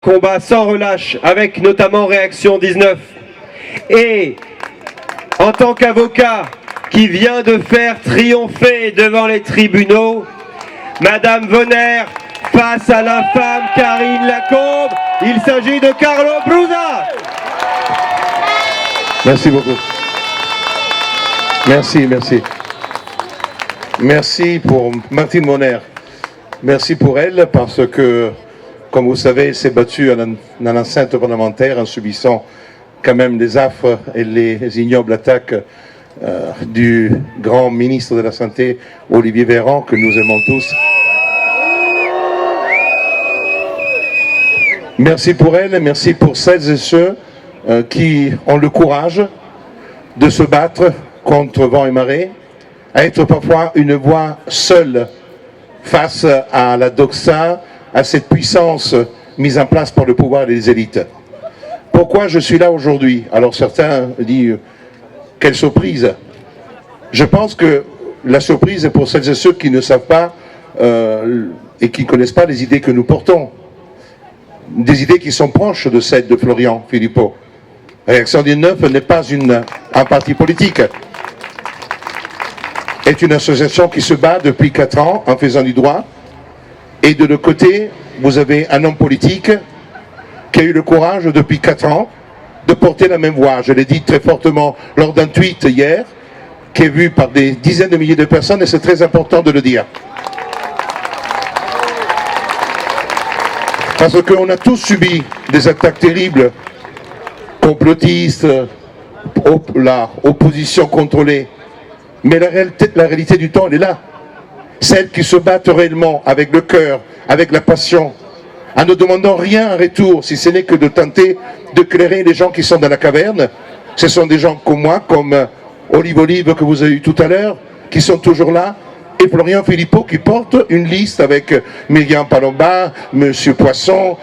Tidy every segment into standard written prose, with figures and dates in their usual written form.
Combat sans relâche avec notamment Réaction 19. Et en tant qu'avocat qui vient de faire triompher devant les tribunaux Madame Vonner face à l'infâme Karine Lacombe, il s'agit de Carlo Brusa. Merci beaucoup. Merci. Merci pour Martine Vonner. Merci pour elle parce que, comme vous savez, elle s'est battue dans l'enceinte parlementaire en subissant quand même les affres et les ignobles attaques du grand ministre de la Santé, Olivier Véran, que nous aimons tous. Merci pour elle, merci pour celles et ceux qui ont le courage de se battre contre vent et marée, à être parfois une voix seule face à la doxa, à cette puissance mise en place par le pouvoir et les élites. Pourquoi je suis là aujourd'hui? Alors certains disent, quelle surprise! Je pense que la surprise est pour celles et ceux qui ne savent pas et qui ne connaissent pas les idées que nous portons. Des idées qui sont proches de celles de Florian Philippot. Réaction 19 n'est pas un parti politique. Est une association qui se bat depuis 4 ans en faisant du droit. Et de l'autre côté, vous avez un homme politique qui a eu le courage depuis 4 ans de porter la même voix. Je l'ai dit très fortement lors d'un tweet hier, qui est vu par des dizaines de milliers de personnes, et c'est très important de le dire. Parce qu'on a tous subi des attaques terribles, complotistes, la opposition contrôlée. Mais la réalité du temps, elle est là. Celles qui se battent réellement avec le cœur, avec la passion, en ne demandant rien en retour, si ce n'est que de tenter d'éclairer les gens qui sont dans la caverne. Ce sont des gens comme moi, comme Olive que vous avez eu tout à l'heure, qui sont toujours là, et Florian Philippot qui porte une liste avec Myriam Palomba, Monsieur Poisson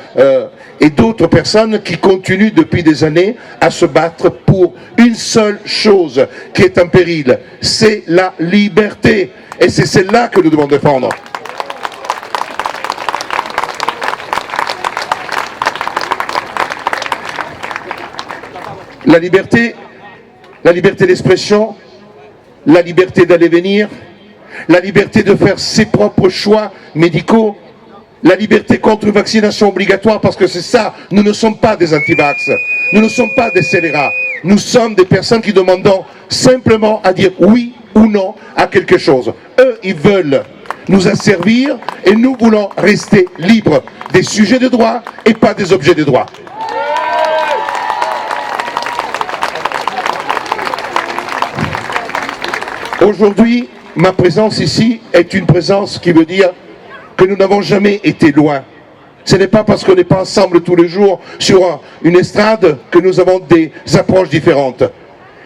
et d'autres personnes qui continuent depuis des années à se battre pour une seule chose qui est en péril, c'est la liberté. Et c'est celle-là que nous devons défendre. La liberté d'expression, la liberté d'aller venir, la liberté de faire ses propres choix médicaux, la liberté contre une vaccination obligatoire, parce que c'est ça, nous ne sommes pas des anti-vax, nous ne sommes pas des scélérats, nous sommes des personnes qui demandons simplement à dire oui ou non à quelque chose. Eux, ils veulent nous asservir et nous voulons rester libres des sujets de droit et pas des objets de droit. Aujourd'hui, ma présence ici est une présence qui veut dire que nous n'avons jamais été loin. Ce n'est pas parce qu'on n'est pas ensemble tous les jours sur une estrade que nous avons des approches différentes.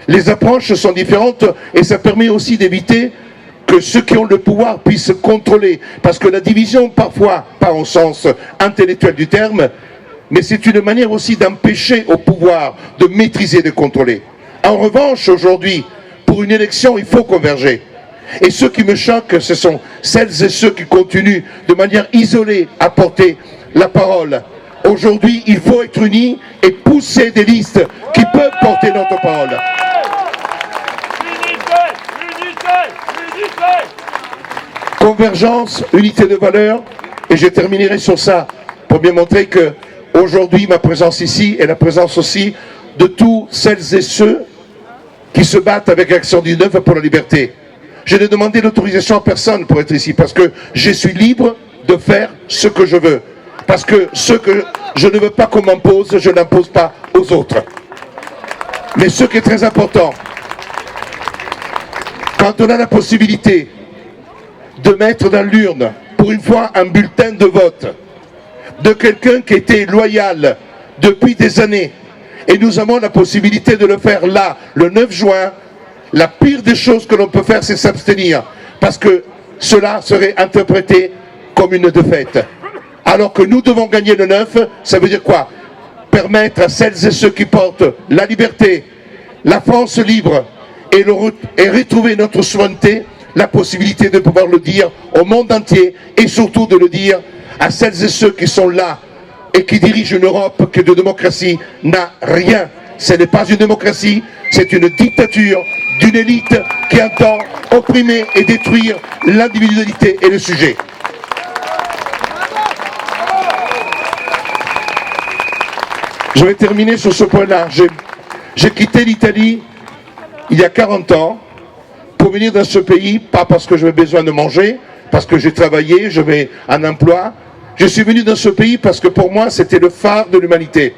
Les approches sont différentes et ça permet aussi d'éviter que ceux qui ont le pouvoir puissent contrôler. Parce que la division, parfois, pas au sens intellectuel du terme, mais c'est une manière aussi d'empêcher au pouvoir de maîtriser, de contrôler. En revanche, aujourd'hui, pour une élection, il faut converger. Et ce qui me choque, ce sont celles et ceux qui continuent de manière isolée à porter la parole. Aujourd'hui, il faut être unis et pousser des listes qui peuvent porter notre parole. Convergence, unité de valeurs, et je terminerai sur ça pour bien montrer que aujourd'hui ma présence ici est la présence aussi de tous celles et ceux qui se battent avec Action 19 pour la liberté. Je n'ai demandé l'autorisation à personne pour être ici, parce que je suis libre de faire ce que je veux. Parce que ce que je ne veux pas qu'on m'impose, je n'impose pas aux autres. Mais ce qui est très important, quand on a la possibilité de mettre dans l'urne, pour une fois, un bulletin de vote de quelqu'un qui était loyal depuis des années, et nous avons la possibilité de le faire là, le 9 juin, la pire des choses que l'on peut faire, c'est s'abstenir, parce que cela serait interprété comme une défaite. Alors que nous devons gagner le 9, ça veut dire quoi? Permettre à celles et ceux qui portent la liberté, la France libre, et retrouver notre souveraineté, la possibilité de pouvoir le dire au monde entier, et surtout de le dire à celles et ceux qui sont là et qui dirige une Europe qui de démocratie n'a rien. Ce n'est pas une démocratie, c'est une dictature d'une élite qui entend opprimer et détruire l'individualité et le sujet. Je vais terminer sur ce point-là. J'ai quitté l'Italie il y a 40 ans pour venir dans ce pays, pas parce que j'avais besoin de manger, parce que j'ai travaillé, j'avais un emploi. Je suis venu dans ce pays parce que pour moi, c'était le phare de l'humanité.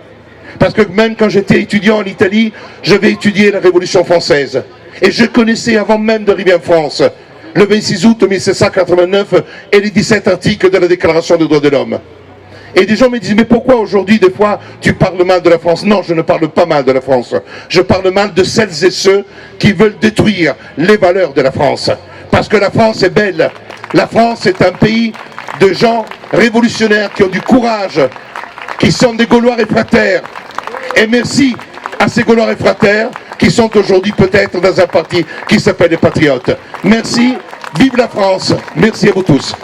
Parce que même quand j'étais étudiant en Italie, j'avais étudié la Révolution française. Et je connaissais avant même d'arriver en France le 26 août 1789 et les 17 articles de la Déclaration des droits de l'homme. Et des gens me disent, mais pourquoi aujourd'hui, des fois, tu parles mal de la France? Non, je ne parle pas mal de la France. Je parle mal de celles et ceux qui veulent détruire les valeurs de la France. Parce que la France est belle. La France est un pays de gens révolutionnaires qui ont du courage, qui sont des Gaulois réfractaires. Et merci à ces Gaulois réfractaires qui sont aujourd'hui peut-être dans un parti qui s'appelle les Patriotes. Merci, vive la France, merci à vous tous.